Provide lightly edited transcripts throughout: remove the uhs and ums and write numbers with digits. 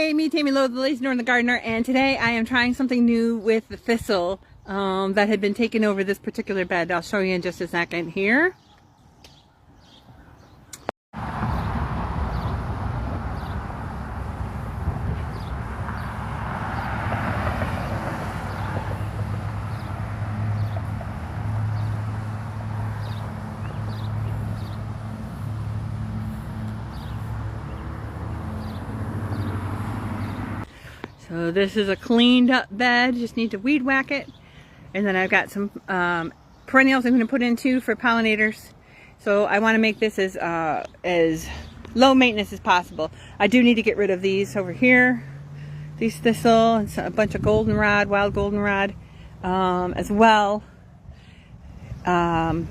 Hey, me, Tammy Lowe, the Lazy Northern Gardener, and today I am trying something new with the thistle that had been taking over this particular bed. I'll show you in just a second here. So this is a cleaned up bed, just need to weed whack it. And then I've got some perennials I'm going to put in too for pollinators. So I want to make this as low maintenance as possible. I do need to get rid of these over here, these thistle, and a bunch of goldenrod, wild goldenrod as well. And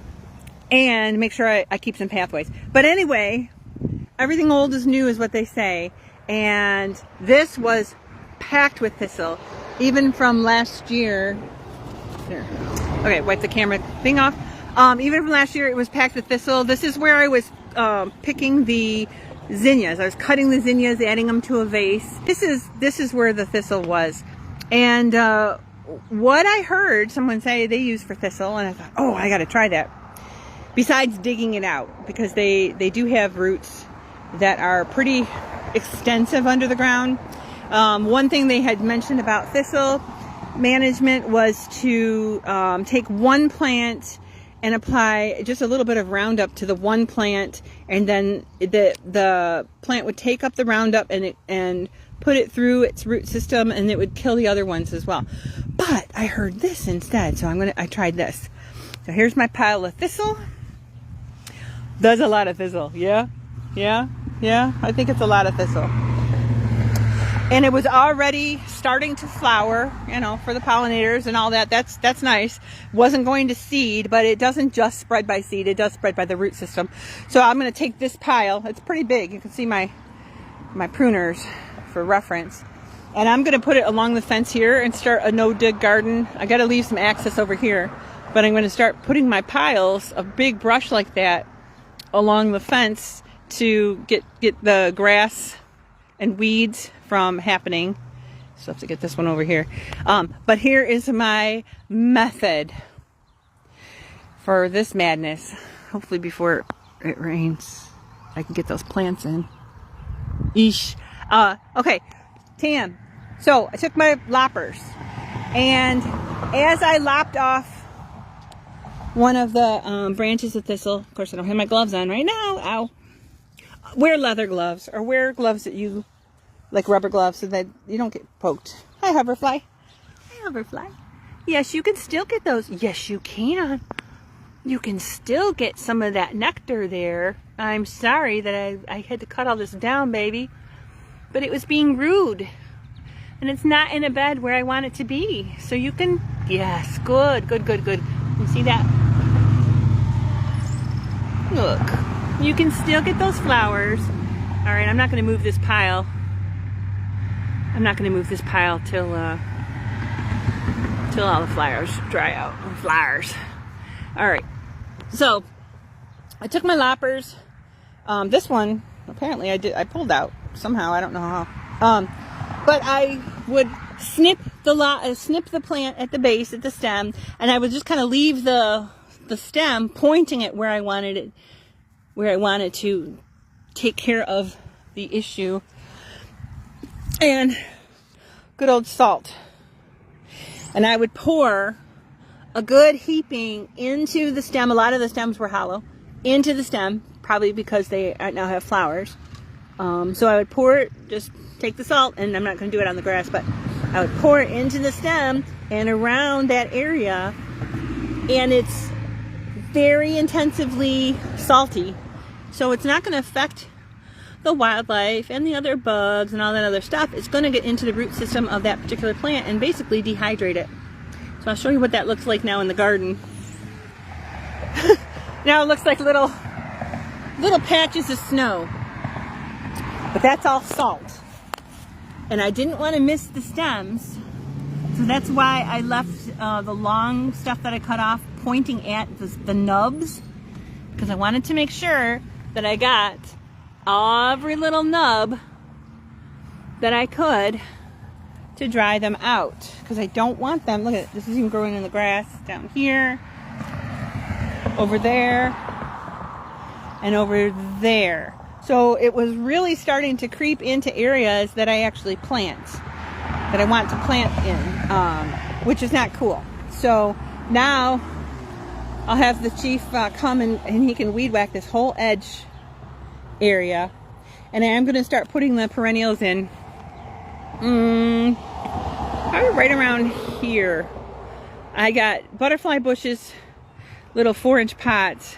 make sure I keep some pathways. But anyway, everything old is new is what they say. And this was packed with thistle, even from last year. There. Okay, wipe the camera thing off. Even from last year, it was packed with thistle. This is where I was picking the zinnias. I was cutting the zinnias, adding them to a vase. This is where the thistle was. And what I heard someone say they use for thistle, and I thought, oh, I got to try that. Besides digging it out, because they do have roots that are pretty extensive under the ground. One thing they had mentioned about thistle management was to take one plant and apply just a little bit of Roundup to the one plant, and then the plant would take up the Roundup and put it through its root system, and it would kill the other ones as well. But I heard this instead, so I tried this. So here's my pile of thistle. There's a lot of thistle. Yeah. I think it's a lot of thistle. And it was already starting to flower, you know, for the pollinators and all that. That's nice. Wasn't going to seed, but it doesn't just spread by seed. It does spread by the root system. So I'm going to take this pile. It's pretty big. You can see my pruners for reference. And I'm going to put it along the fence here and start a no-dig garden. I got to leave some access over here. But I'm going to start putting my piles of big brush like that along the fence to get the grass and weeds from happening. So I have to get this one over here. But here is my method for this madness. Hopefully before it rains, I can get those plants in. Eesh. Okay, Tam. So I took my loppers, and as I lopped off one of the branches of thistle, of course I don't have my gloves on right now. Ow. Wear leather gloves, or wear gloves that you like, rubber gloves, so that you don't get poked. Hi, Hoverfly. Hi, Hoverfly. Yes, you can still get those. Yes, you can. You can still get some of that nectar there. I'm sorry that I had to cut all this down, baby. But it was being rude. And it's not in a bed where I want it to be. So you can, yes, good. You see that? Look. You can still get those flowers. All right, I'm not going to move this pile. I'm not going to move this pile till all the flowers dry out. Flowers. All right. So I took my loppers. This one apparently I pulled out somehow. I don't know how. But I would snip the plant at the base, at the stem, and I would just kind of leave the stem pointing at where I wanted it, where I wanted to take care of the issue. And good old salt. And I would pour a good heaping into the stem. A lot of the stems were hollow. Into the stem, probably because they now have flowers. So I would pour it, just take the salt, and I'm not going to do it on the grass, but I would pour it into the stem and around that area. And it's very intensively salty. So it's not going to affect the wildlife and the other bugs and all that other stuff. It's going to get into the root system of that particular plant and basically dehydrate it. So I'll show you what that looks like now in the garden. Now it looks like little patches of snow, but that's all salt. And I didn't want to miss the stems, so that's why I left the long stuff that I cut off pointing at the nubs, because I wanted to make sure that I got every little nub that I could to dry them out, because I don't want them. Look at it, this is even growing in the grass down here, over there, and over there. So it was really starting to creep into areas that I actually plant, that I want to plant in, which is not cool. So now I'll have the chief come and he can weed whack this whole edge area. And I am going to start putting the perennials in probably right around here. I got butterfly bushes, little 4-inch pots,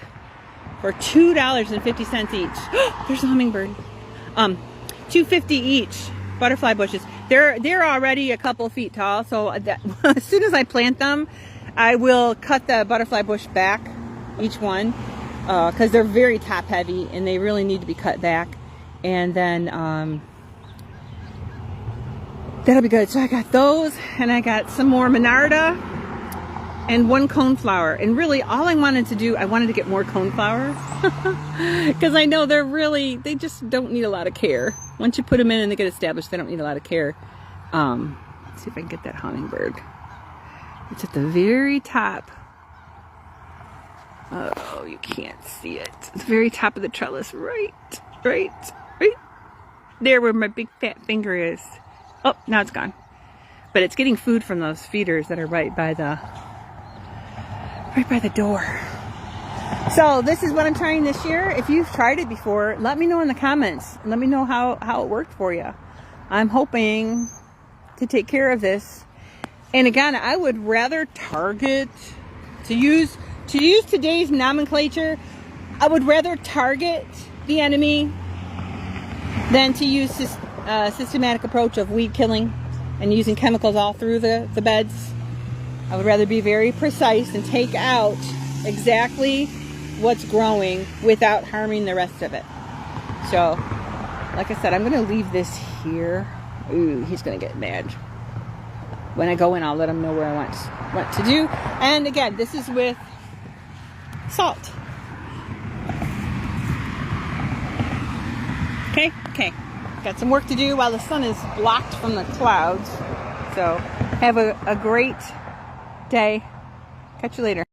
for $2.50 each. There's a hummingbird. $2.50 each, butterfly bushes. They're already a couple feet tall, so that, as soon as I plant them, I will cut the butterfly bush back, each one, because they're very top heavy and they really need to be cut back. And then that'll be good. So I got those, and I got some more Monarda and 1 coneflower. And really all I wanted to do, I wanted to get more coneflowers because I know they just don't need a lot of care. Once you put them in and they get established, they don't need a lot of care. Let's see if I can get that hummingbird. It's at the very top. Oh, you can't see it. It's the very top of the trellis, right there where my big fat finger is. Oh, now it's gone. But it's getting food from those feeders that are right by the door. So this is what I'm trying this year. If you've tried it before, let me know in the comments. Let me know how it worked for you. I'm hoping to take care of this. And again, I would rather target, to use today's nomenclature, I would rather target the enemy than to use systematic approach of weed killing and using chemicals all through the beds. I would rather be very precise and take out exactly what's growing without harming the rest of it. So, like I said, I'm going to leave this here. Ooh, he's going to get mad. When I go in, I'll let him know where I want to do. And again, this is with salt. Okay. Got some work to do while the sun is blocked from the clouds. So have a great day. Catch you later.